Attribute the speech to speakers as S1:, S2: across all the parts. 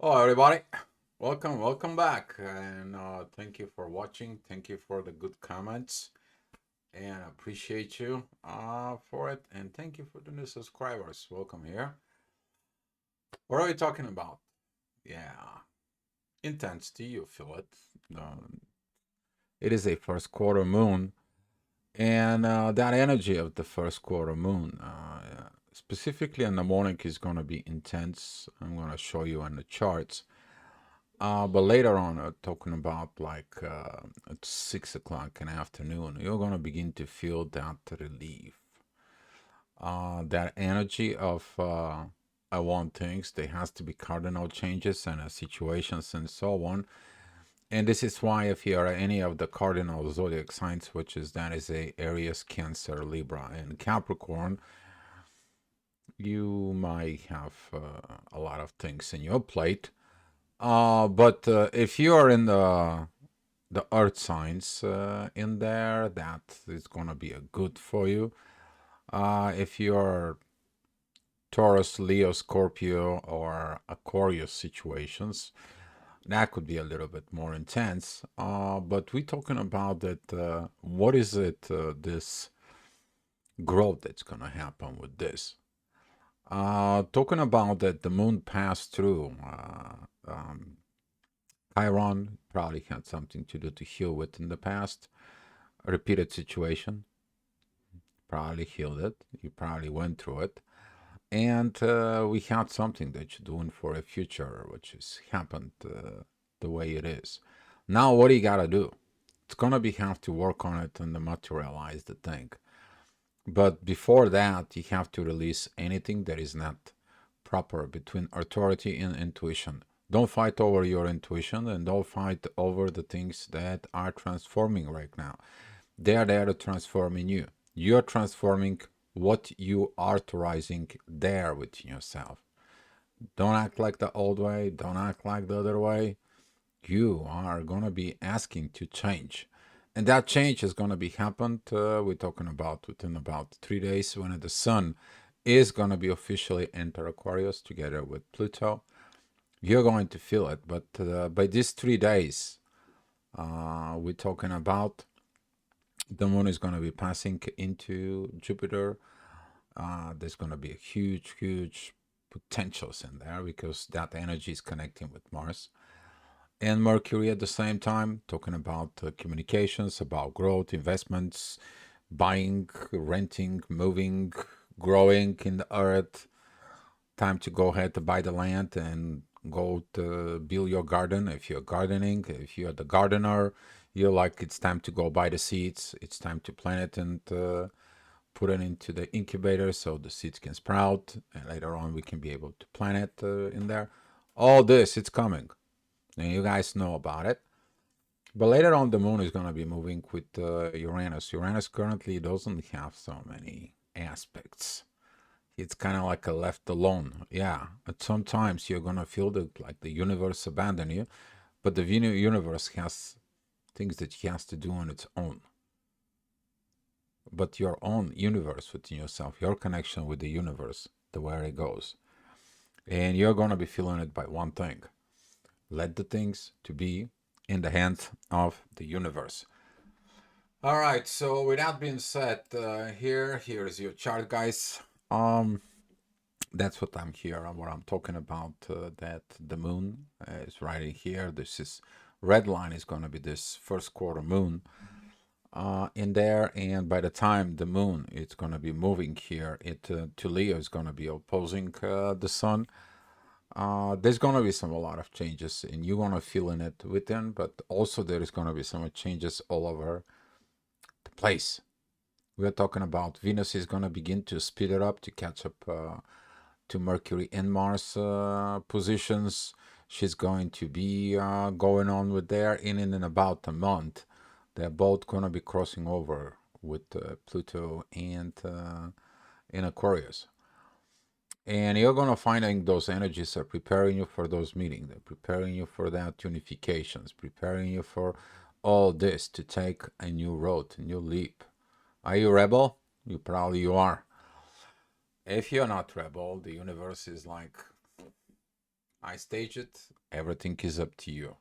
S1: Hello, everybody. Welcome back, and thank you for watching. Thank you for the good comments, and I appreciate you for it. And thank you for the new subscribers. Welcome here. What are we talking about? Yeah, intensity. You feel it. It is a first quarter moon, and that energy of the first quarter moon, specifically in the morning, is going to be intense. I'm going to show you on the charts. But later on, talking about like at 6 o'clock in the afternoon, you're gonna begin to feel that relief, that energy of I want things. There has to be cardinal changes and situations and so on. And this is why if you are any of the cardinal zodiac signs, which is that is a Aries, Cancer, Libra, and Capricorn, you might have a lot of things in your plate. But if you are in the earth signs in there, that is gonna be a good for you. If you're Taurus, Leo, Scorpio, or Aquarius situations, that could be a little bit more intense. But we're talking about that. What is it? This growth that's gonna happen with this. Talking about that, the moon passed through. Chiron probably had something to do to heal with in the past. A repeated situation, probably healed it. You probably went through it. And we had something that you're doing for a future, which has happened the way it is. Now, what do you got to do? It's going to be have to work on it and materialize the thing. But before that, you have to release anything that is not proper between authority and intuition. Don't fight over your intuition and don't fight over the things that are transforming right now. They are there to transform in you. You're transforming what you are authorizing there within yourself. Don't act like the old way. Don't act like the other way. You are going to be asking to change. And that change is going to be happened. We're talking about within about 3 days when the sun is going to be officially enter Aquarius together with Pluto. You're going to feel it. But by these 3 days, we're talking about the moon is going to be passing into Jupiter. There's going to be a huge potentials in there because that energy is connecting with Mars and Mercury at the same time, talking about communications, about growth, investments, buying, renting, moving, growing in the earth. Time to go ahead to buy the land and go to build your garden. If you're gardening, if you're the gardener, you're like, it's time to go buy the seeds. It's time to plant it and put it into the incubator so the seeds can sprout. And later on, we can be able to plant it in there. All this, it's coming. And you guys know about it. But later on, the moon is going to be moving with Uranus. Uranus currently doesn't have so many aspects. It's kind of like a left alone. Yeah, but sometimes you're going to feel that like the universe abandon you, but the universe has things that it has to do on its own. But your own universe within yourself, your connection with the universe, the way it goes. And you're going to be feeling it by one thing. Let the things to be in the hands of the universe. All right, so with that being said, here's your chart, guys. Um, that's what I'm here and what I'm talking about. That the moon is right in here. This is red line is going to be this first quarter moon in there, and by the time the moon it's going to be moving here, it to Leo is going to be opposing the sun. There's going to be a lot of changes, and you're going to feel in it within, but also there is going to be some changes all over the place. We're talking about Venus is going to begin to speed it up to catch up to Mercury and Mars positions. She's going to be going on with there in about a month. They're both going to be crossing over with Pluto and in Aquarius. And you're going to find those energies are preparing you for those meetings. They're preparing you for that unifications, preparing you for all this to take a new road, a new leap. Are you rebel? You are. If you're not rebel, the universe is like, I stage it. Everything is up to you.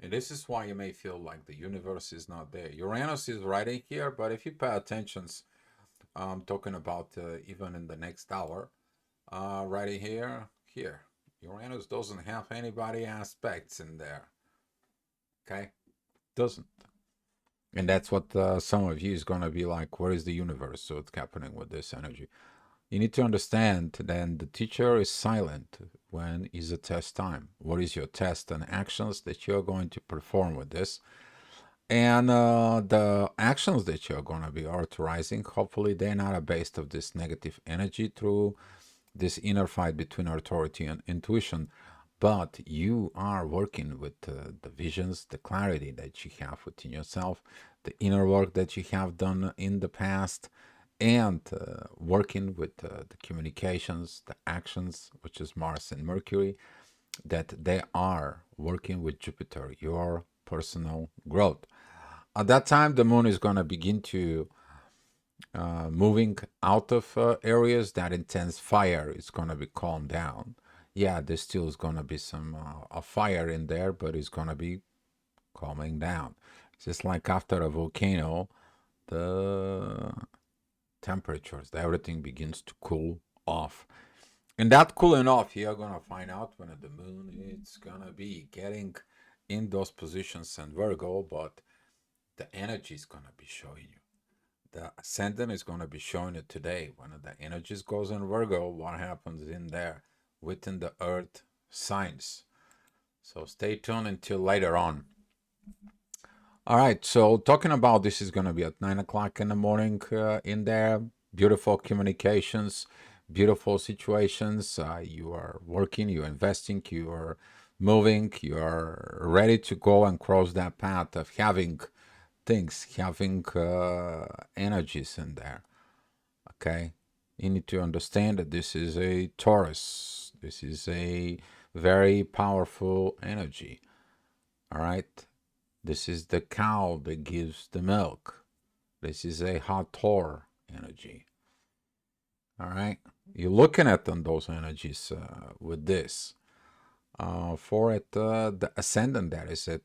S1: And this is why you may feel like the universe is not there. Uranus is right in here, but if you pay attention, I'm talking about even in the next hour, right in here, Uranus doesn't have anybody aspects in there. Okay, doesn't. And that's what some of you is going to be like, where is the universe? So it's happening with this energy. You need to understand then the teacher is silent when is a test time. What is your test and actions that you're going to perform with this? And the actions that you're going to be authorizing, hopefully they're not based of this negative energy through this inner fight between authority and intuition, but you are working with the visions, the clarity that you have within yourself, the inner work that you have done in the past, and working with the communications, the actions, which is Mars and Mercury, that they are working with Jupiter, your personal growth. At that time, the moon is going to begin to moving out of areas that intense fire is going to be calmed down. Yeah, there still is going to be some a fire in there, but it's going to be calming down. Just like after a volcano, the temperatures, everything begins to cool off. And that cooling off, you're going to find out when the moon it's going to be getting in those positions in Virgo, but the energy is going to be showing you. The ascendant is going to be showing it today. When the energies goes in Virgo, what happens in there within the earth signs. So stay tuned until later on. All right, so talking about this is going to be at 9 o'clock in the morning in there. Beautiful communications, beautiful situations. You are working, you're investing, you are moving, you are ready to go and cross that path of having things, having energies in there. Okay, you need to understand that this is a Taurus. This is a very powerful energy. All right, this is the cow that gives the milk. This is a Hathor energy. All right, you're looking at them, those energies with this. For it, the ascendant that is at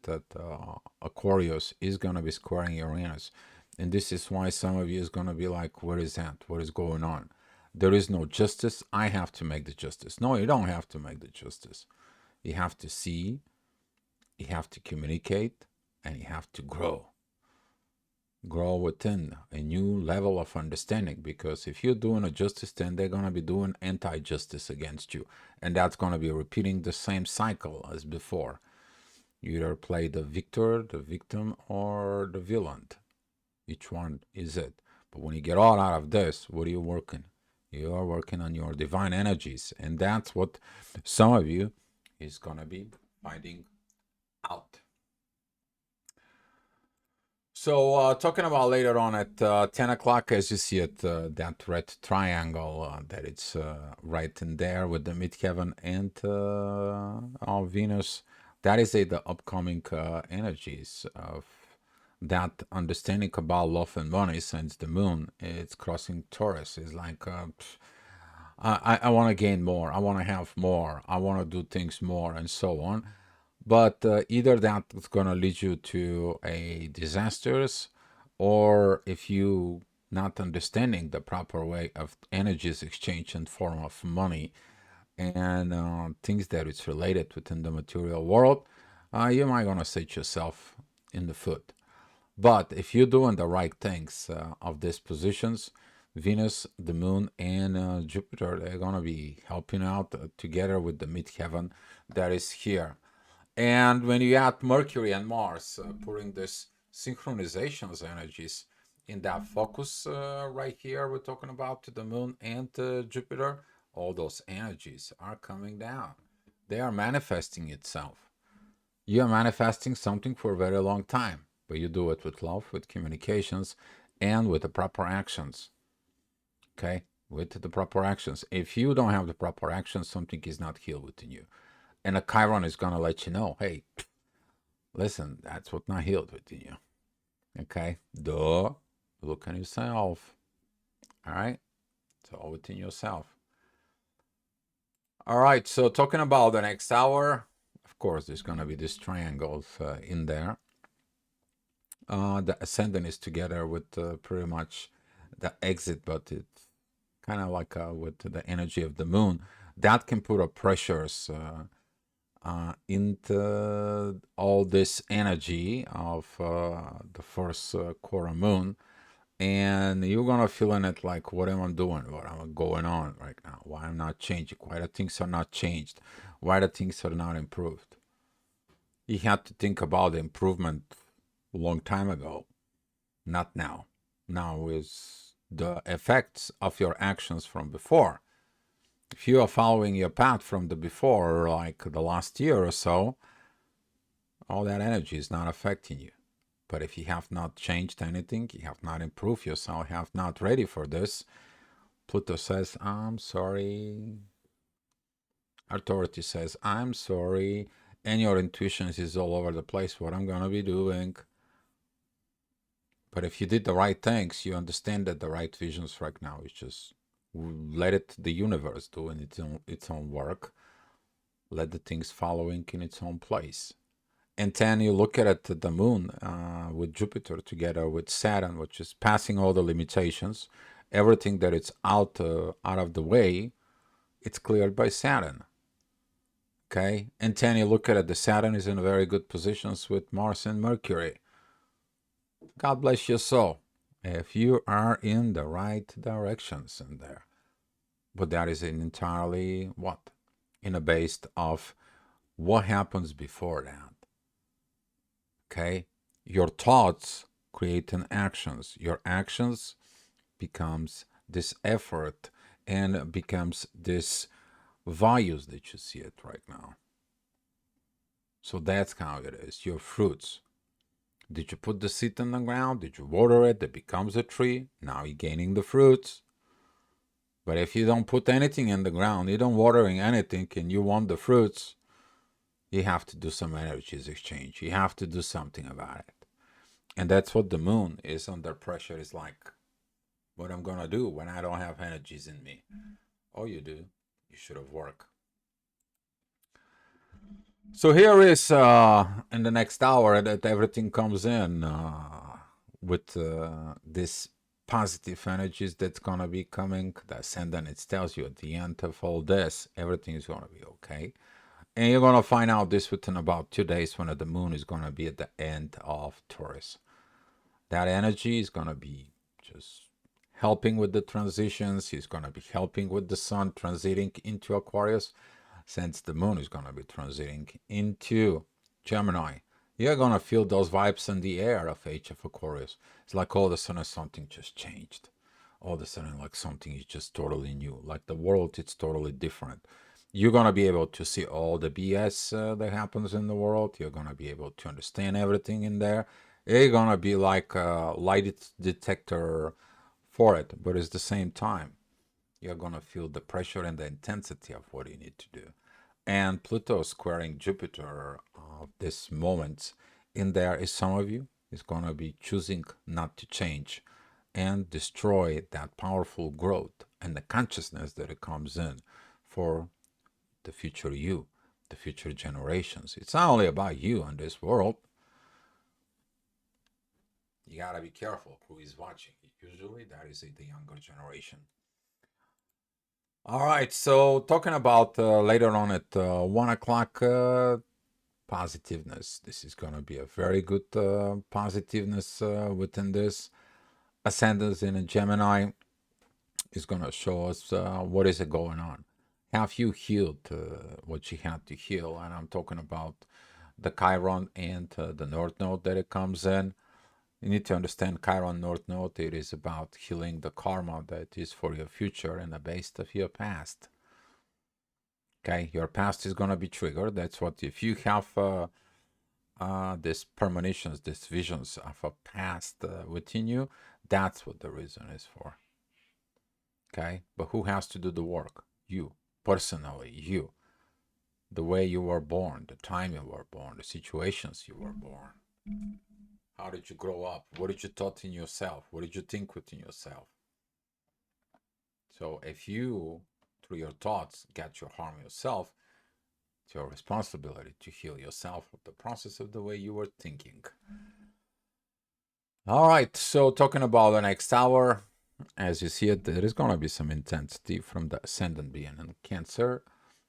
S1: Aquarius is going to be squaring Uranus. And this is why some of you is going to be like, where is that? What is going on? There is no justice. I have to make the justice. No, you don't have to make the justice. You have to see, you have to communicate, and you have to grow. Grow within a new level of understanding, because if you're doing a justice, then they're going to be doing anti-justice against you, and that's going to be repeating the same cycle as before. You either play the victor, the victim, or the villain. Each one is it. But when you get all out of this, what are you working? You are working on your divine energies, and that's what some of you is going to be finding out. So, talking about later on at 10 o'clock, as you see it, that red triangle that it's right in there with the midheaven and Venus, that is the upcoming energies of that understanding about love and money, since the moon it's crossing Taurus. Is like, I want to gain more, I want to have more, I want to do things more, and so on. But either that's going to lead you to a disasters, or if you not understanding the proper way of energies exchange in form of money and things that it's related within the material world, you might gonna set yourself in the foot. But if you're doing the right things of these positions, Venus, the Moon, and Jupiter, they're gonna be helping out together with the midheaven that is here. And when you add Mercury and Mars, putting this synchronizations energies in that focus right here, we're talking about the Moon and Jupiter, all those energies are coming down. They are manifesting itself. You are manifesting something for a very long time, but you do it with love, with communications, and with the proper actions. Okay? With the proper actions. If you don't have the proper actions, something is not healed within you. And a Chiron is going to let you know, hey, listen, that's what not healed within you. Okay? Duh. Look at yourself. All right? It's all within yourself. All right, so talking about the next hour, of course, there's going to be these triangles in there. The ascendant is together with pretty much the exit, but it's kind of like with the energy of the moon. That can put up pressures into all this energy of the first quarter moon. And you're gonna feel in it like, what am I doing? What am I going on right now? Why I'm not changing? Why the things are not changed? Why the things are not improved? You have to think about the improvement a long time ago, not now. Now is the effects of your actions from before. If you are following your path from the before, like the last year or so, all that energy is not affecting you. But if you have not changed anything, you have not improved yourself, you have not ready for this, Pluto says, I'm sorry. Authority says, I'm sorry. And your intuition is all over the place, what I'm going to be doing. But if you did the right things, you understand that the right visions right now is just let it, the universe do in its own work. Let the things following in its own place. And then you look at it, the moon with Jupiter together with Saturn, which is passing all the limitations. Everything that it's out of the way, it's cleared by Saturn. Okay, and then you look at it, the Saturn is in very good positions with Mars and Mercury. God bless your soul if you are in the right directions in there. But that is an entirely what? In a based of what happens before that. Okay, your thoughts create an actions. Your actions becomes this effort and becomes this values that you see it right now. So that's how it is. Your fruits. Did you put the seed in the ground? Did you water it? It becomes a tree. Now you're gaining the fruits. But if you don't put anything in the ground, you don't watering anything, and you want the fruits, you have to do some energies exchange. You have to do something about it. And that's what the moon is under pressure is like. What I'm gonna do when I don't have energies in me. Oh, you do. You should have worked. So here is in the next hour that everything comes in with this positive energies that's gonna be coming. The ascendant, it tells you at the end of all this, everything is gonna be okay. And you're gonna find out this within about 2 days when the moon is gonna be at the end of Taurus. That energy is gonna be just helping with the transitions. He's gonna be helping with the sun transiting into Aquarius since the moon is going to be transiting into Gemini. You're going to feel those vibes in the air of Age of Aquarius. It's like all of a sudden something just changed. All of a sudden, like something is just totally new. Like the world, it's totally different. You're going to be able to see all the BS that happens in the world. You're going to be able to understand everything in there. You're going to be like a light detector for it, but at the same time, you're going to feel the pressure and the intensity of what you need to do. And Pluto squaring Jupiter this moment in there is some of you is going to be choosing not to change and destroy that powerful growth and the consciousness that it comes in for the future you, the future generations. It's not only about you in this world. You gotta be careful who is watching. Usually that is the younger generation. All right, so talking about later on at 1 o'clock, positiveness. This is going to be a very good positiveness within this. Ascendance in a Gemini is going to show us what is it going on. Have you healed what you had to heal? And I'm talking about the Chiron and the North Node that it comes in. You need to understand Chiron North Node. It is about healing the karma that is for your future and the base of your past. Okay, your past is going to be triggered. That's what if you have these premonitions, these visions of a past within you, that's what the reason is for. Okay, but who has to do the work? You, personally, you. The way you were born, the time you were born, the situations you were born. How did you grow up? What did you thought in yourself? What did you think within yourself? So if you through your thoughts get you harm yourself, it's your responsibility to heal yourself of the process of the way you were thinking. All right, so talking about the next hour, as you see it, there is going to be some intensity from the ascendant being in Cancer.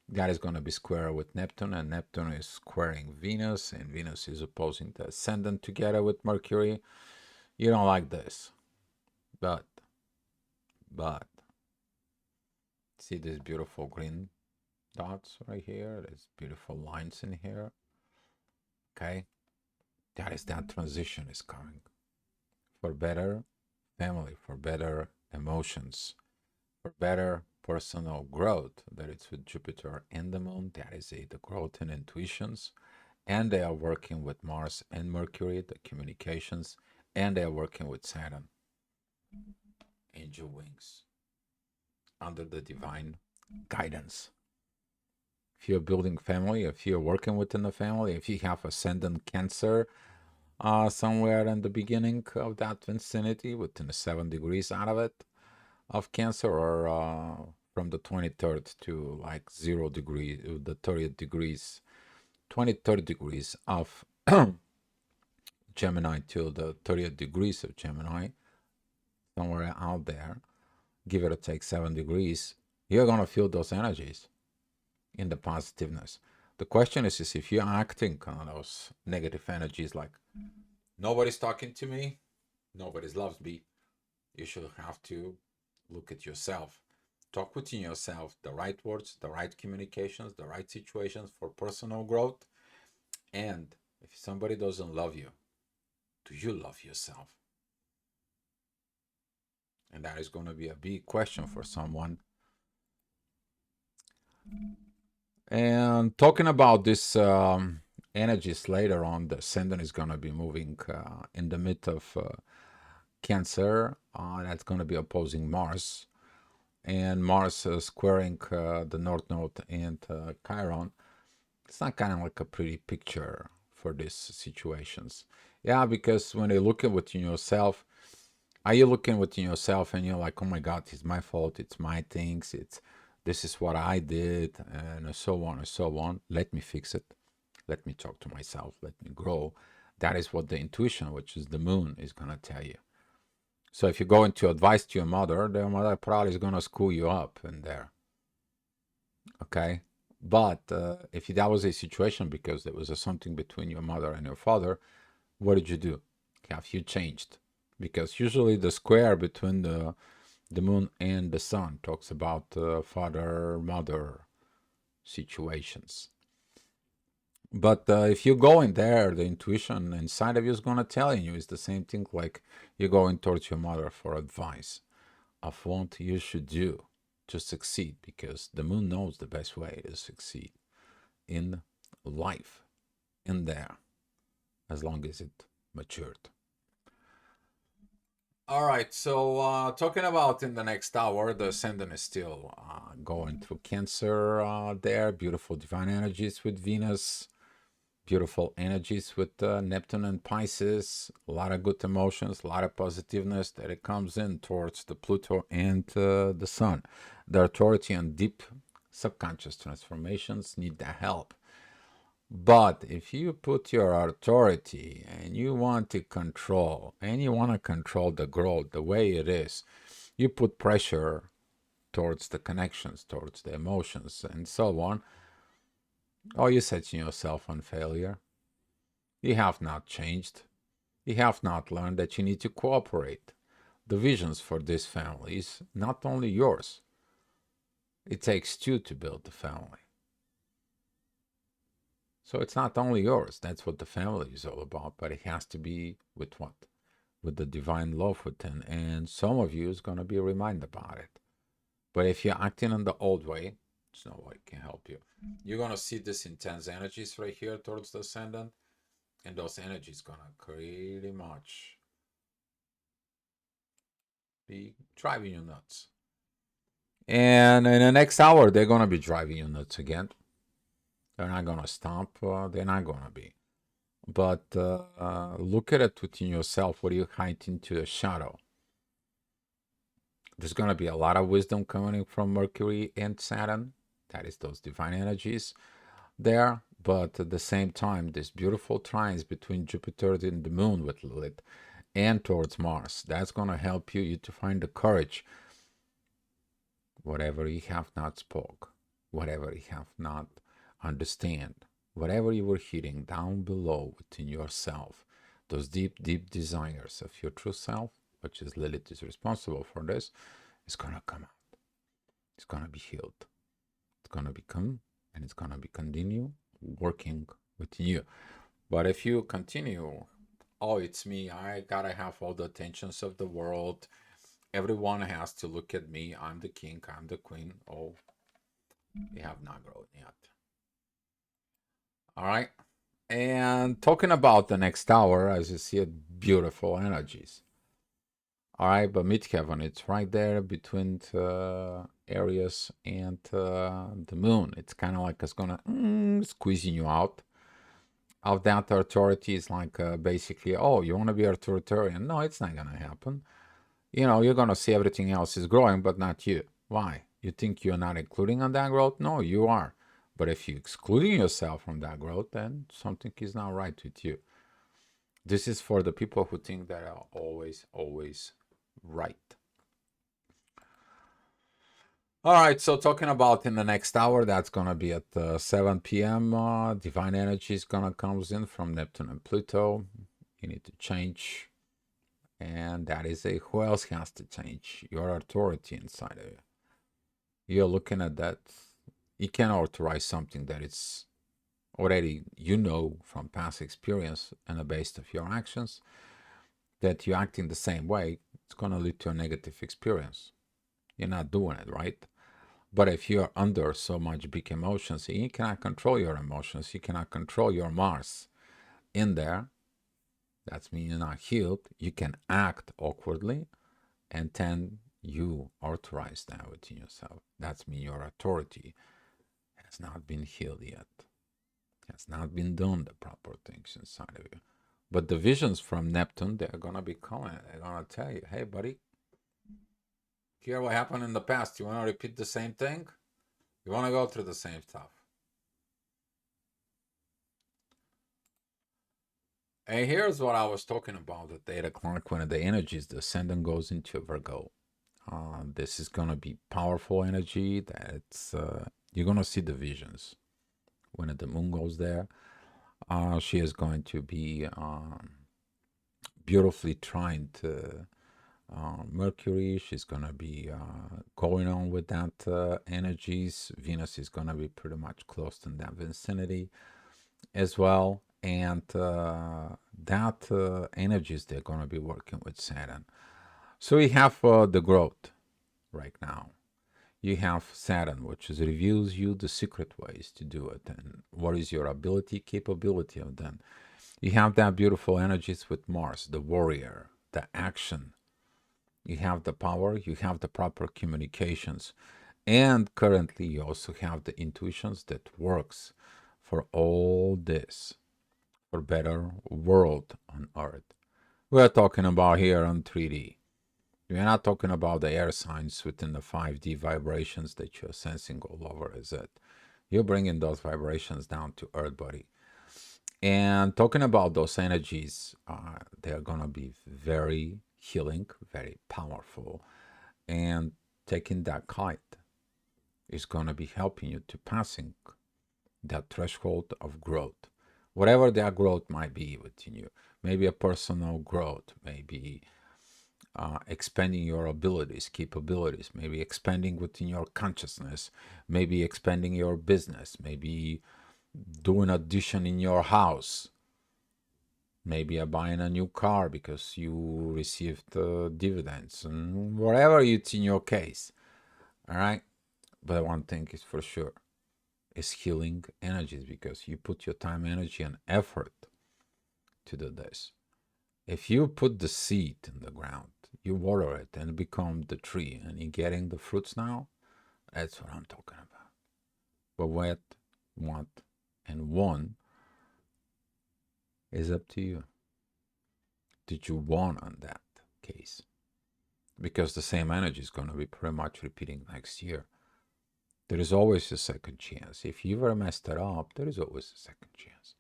S1: That is going to be square with Neptune, and Neptune is squaring Venus, and Venus is opposing the ascendant together with Mercury. You don't like this, but see these beautiful green dots right here? There's beautiful lines in here. Okay, that transition is coming for better family, for better emotions, for better personal growth. That it's with Jupiter and the Moon. That is the growth and intuitions. And they are working with Mars and Mercury, the communications, and they are working with Saturn. Angel wings under the divine guidance. If you're building family, if you're working within the family, if you have ascendant Cancer somewhere in the beginning of that vicinity, within the 7 degrees out of it, of Cancer, or from the 23rd to like 0 degree, the 30th degrees, 23rd degrees of Gemini till the 30th degrees of Gemini, somewhere out there, give it or take 7 degrees, you're going to feel those energies in the positiveness. The question is if you're acting on those negative energies like, nobody's talking to me, nobody loves me, you should have to look at yourself. Talk within yourself the right words, the right communications, the right situations for personal growth. And if somebody doesn't love you, do you love yourself? And that is going to be a big question for someone. And talking about this energies later on, the ascendant is going to be moving in the mid of Cancer. That's going to be opposing Mars. And Mars squaring the North Node and Chiron. It's not kind of like a pretty picture for these situations. Yeah, because when you look at within yourself, are you looking within yourself and you're like, oh my God, it's my fault, it's my things, this is what I did, and so on and so on. Let me fix it. Let me talk to myself. Let me grow. That is what the intuition, which is the moon, is going to tell you. So if you go into advice to your mother, the mother probably is going to school you up in there. Okay? But if that was a situation because there was something between your mother and your father, what did you do? Have you changed? Because usually the square between the moon and the sun talks about father-mother situations. But if you go in there, the intuition inside of you is going to tell you it's the same thing like you're going towards your mother for advice of what you should do to succeed, because the moon knows the best way to succeed in life in there, as long as it matured. All right, so talking about in the next hour, the ascendant is still going through Cancer there. Beautiful divine energies with Venus, beautiful energies with Neptune and Pisces. A lot of good emotions, a lot of positiveness that it comes in towards the Pluto and the Sun. The authority and deep subconscious transformations need the help. But if you put your authority and you want to control, and you want to control the growth the way it is, you put pressure towards the connections, towards the emotions, and so on, or you're setting yourself on failure. You have not changed. You have not learned that you need to cooperate. The visions for this family is not only yours. It takes two to build the family. So it's not only yours. That's what the family is all about. But it has to be with what? With the divine love within. And some of you is going to be reminded about it. But if you're acting in the old way, there's no way can help you. You're going to see this intense energies right here towards the ascendant. And those energies going to pretty much be driving you nuts. And in the next hour, they're going to be driving you nuts again. They're not going to stop. They're not going to be. But look at it within yourself. What are you hiding into the shadow? There's going to be a lot of wisdom coming from Mercury and Saturn. That is those divine energies there. But at the same time, this beautiful trines between Jupiter and the Moon with Lilith and towards Mars. That's going to help you to find the courage. Whatever you have not spoke, whatever you have not understand, whatever you were hitting down below within yourself, those deep, deep desires of your true self, which is Lilith is responsible for this, is going to come out. It's going to be healed. It's going to become, and it's going to be continue working within you. But if you continue, oh, it's me, I gotta have all the attentions of the world, everyone has to look at me, I'm the king, I'm the queen, oh, you have not grown yet. All right. And talking about the next hour, as you see it, beautiful energies. All right, but midheaven, it's right there between Aries and the moon. It's kind of like it's gonna squeezing you out of that authority. Is like basically, oh, you want to be authoritarian? No, it's not gonna happen. You know, you're gonna see everything else is growing, but not you. Why? You think you're not including on that growth? No, you are. But if you're excluding yourself from that growth, then something is not right with you. This is for the people who think that are always, always right. All right, so talking about in the next hour, that's going to be at 7 p.m. Divine energy is going to come in from Neptune and Pluto. You need to change. And that is a who else has to change? Your authority inside of you. You're looking at that. You can authorize something that it's already you know from past experience and based of your actions that you're acting the same way. It's going to lead to a negative experience. You're not doing it right. But if you're under so much big emotions, you cannot control your emotions. You cannot control your Mars in there. That means you're not healed. You can act awkwardly, and then you authorize that within yourself. That means your authority has not been healed yet. Has not been done the proper things inside of you. But the visions from Neptune, they're gonna be coming. They're gonna tell you, hey buddy, hear what happened in the past. You wanna repeat the same thing? You wanna go through the same stuff. And here's what I was talking about at 8 o'clock when the energies, the ascendant goes into Virgo. This is gonna be powerful energy. That's you're gonna see the visions when the moon goes there. She is going to be beautifully trying to Mercury. She's gonna be going on with that energies. Venus is gonna be pretty much close to that vicinity as well, and that energies they're gonna be working with Saturn. So we have the growth right now. You have Saturn, which is reveals you the secret ways to do it and what is your ability, capability of them. You have that beautiful energies with Mars, the warrior, the action. You have the power, you have the proper communications, and currently you also have the intuitions that works for all this, for better world on Earth. We're talking about here on 3D. We're not talking about the air signs within the 5D vibrations that you're sensing all over, is it? You're bringing those vibrations down to Earth, buddy. And talking about those energies, they're going to be very healing, very powerful. And taking that kite is going to be helping you to passing that threshold of growth. Whatever that growth might be within you. Maybe a personal growth, maybe expanding your abilities, capabilities, maybe expanding within your consciousness, maybe expanding your business, maybe doing addition in your house, maybe buying a new car because you received dividends, and whatever it's in your case. All right. But one thing is for sure is healing energies because you put your time, energy, and effort to do this. If you put the seed in the ground, you water it and it becomes the tree and you're getting the fruits now, that's what I'm talking about. But what, and when is up to you. Did you want on that case? because the same energy is going to be pretty much repeating next year. There is always a second chance. If you ever messed it up, there is always a second chance.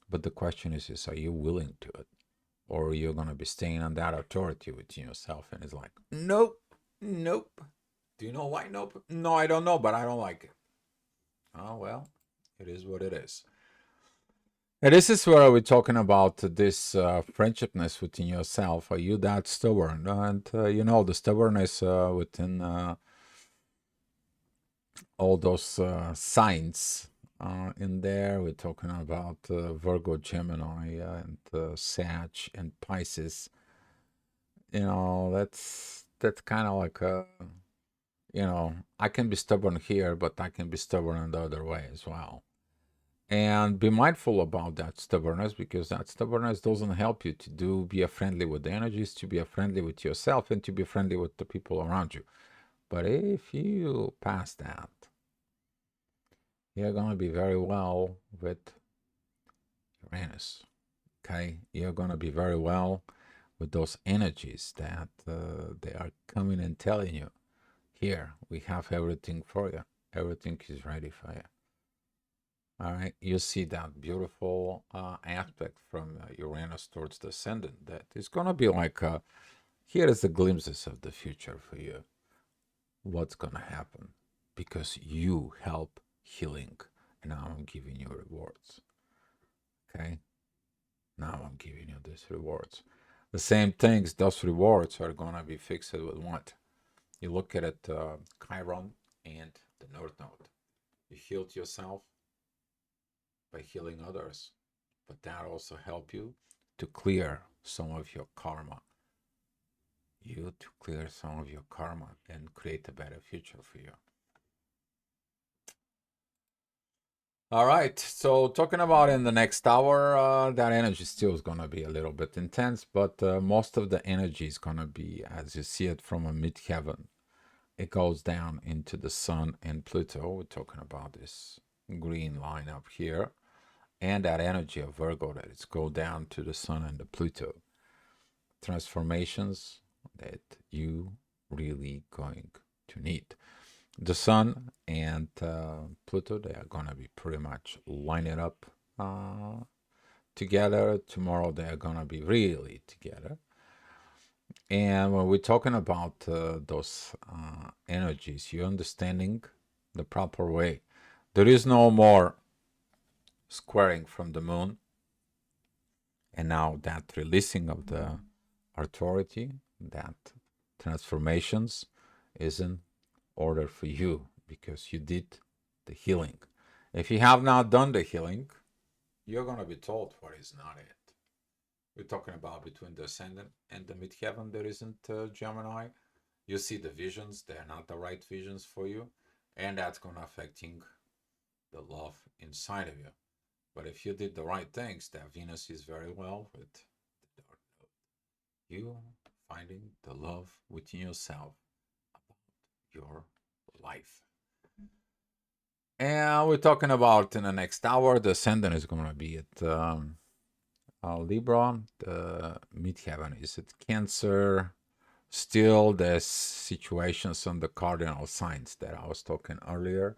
S1: But the question is are you willing to it? Or you're going to be staying on that authority within yourself and it's like, nope, nope. Do you know why nope? No, I don't know, but I don't like it. Oh, well, it is what it is. And this is where we're talking about this friendshipness within yourself. Are you that stubborn? And the stubbornness within all those signs in there. We're talking about Virgo, Gemini, and Sag and Pisces. That's kind of like I can be stubborn here, but I can be stubborn in the other way as well. And be mindful about that stubbornness, because that stubbornness doesn't help you to be friendly with the energies, to be friendly with yourself, and to be friendly with the people around you. But if you pass that, you're going to be very well with Uranus. Okay? You're going to be very well with those energies that they are coming and telling you, here, we have everything for you. Everything is ready for you. All right, you see that beautiful aspect from Uranus towards the ascendant. That is going to be like, here is the glimpses of the future for you. What's going to happen? Because you help healing, and now I'm giving you rewards. Okay? Now I'm giving you these rewards. The same things, those rewards are going to be fixed with what? You look at it, Chiron and the North Node. You healed yourself by healing others, but that also help you to clear some of your karma. You to clear some of your karma and create a better future for you. All right, so talking about in the next hour, that energy still is going to be a little bit intense, but most of the energy is going to be, as you see it from a midheaven, it goes down into the Sun and Pluto. We're talking about this green line up here, and that energy of Virgo that it's go down to the Sun and the Pluto. Transformations that you really going to need. The Sun and Pluto, they are going to be pretty much lining up together. Tomorrow they are going to be really together. And when we're talking about those energies, you're understanding the proper way. There is no more squaring from the moon. And now that releasing of the authority, that transformations is in order for you because you did the healing. If you have not done the healing, you're going to be told what is not it. We're talking about between the ascendant and the midheaven, there isn't Gemini. You see the visions, they're not the right visions for you, and that's going to affecting the love inside of you. But if you did the right things, that Venus is very well with the dark node. You finding the love within yourself about your life. And we're talking about in the next hour, the ascendant is going to be at Libra, the midheaven is at Cancer. Still, there's situations on the cardinal signs that I was talking earlier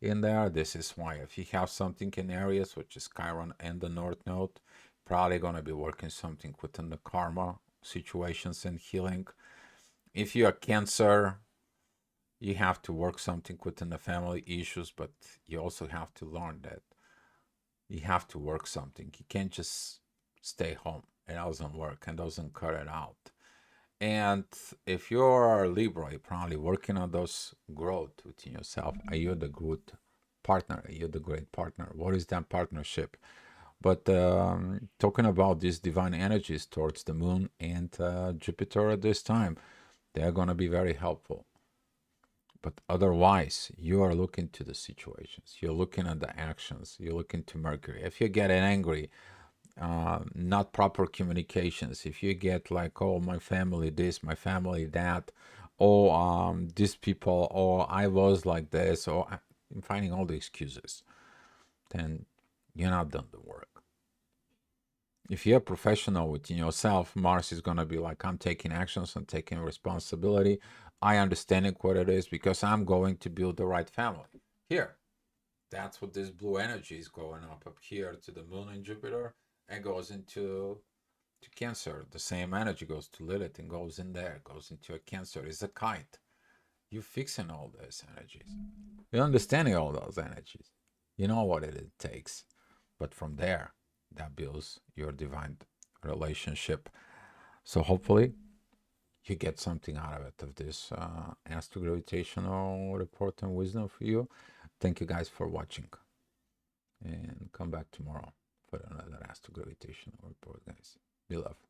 S1: in there. This is why if you have something in Aries, which is Chiron and the North Node, probably going to be working something within the karma situations and healing. If you're Cancer, you have to work something within the family issues, but you also have to learn that you have to work something. You can't just stay home. It doesn't work and doesn't cut it out. And if you're Libra, you're probably working on those growth within yourself. Are you the good partner? Are you the great partner? What is that partnership? But talking about these divine energies towards the moon and Jupiter at this time, they're going to be very helpful. But otherwise, you are looking to the situations. You're looking at the actions. You're looking to Mercury. If you get angry, not proper communications. If you get like, oh, my family this, my family that, oh, these people, or I was like this, or I'm finding all the excuses, then you're not done the work. If you're a professional within yourself, Mars is going to be like, I'm taking actions and taking responsibility. I understanding what it is because I'm going to build the right family. Here, that's what this blue energy is going up here to the moon and Jupiter and goes into to Cancer. The same energy goes to Lilith and goes in there, goes into a Cancer. It's a kite. You're fixing all those energies. You're understanding all those energies. You know what it takes. But from there, that builds your divine relationship. So hopefully you get something out of it, of this astro-gravitational report and wisdom for you. Thank you guys for watching. And come back tomorrow for another astro-gravitational report, guys. Be love.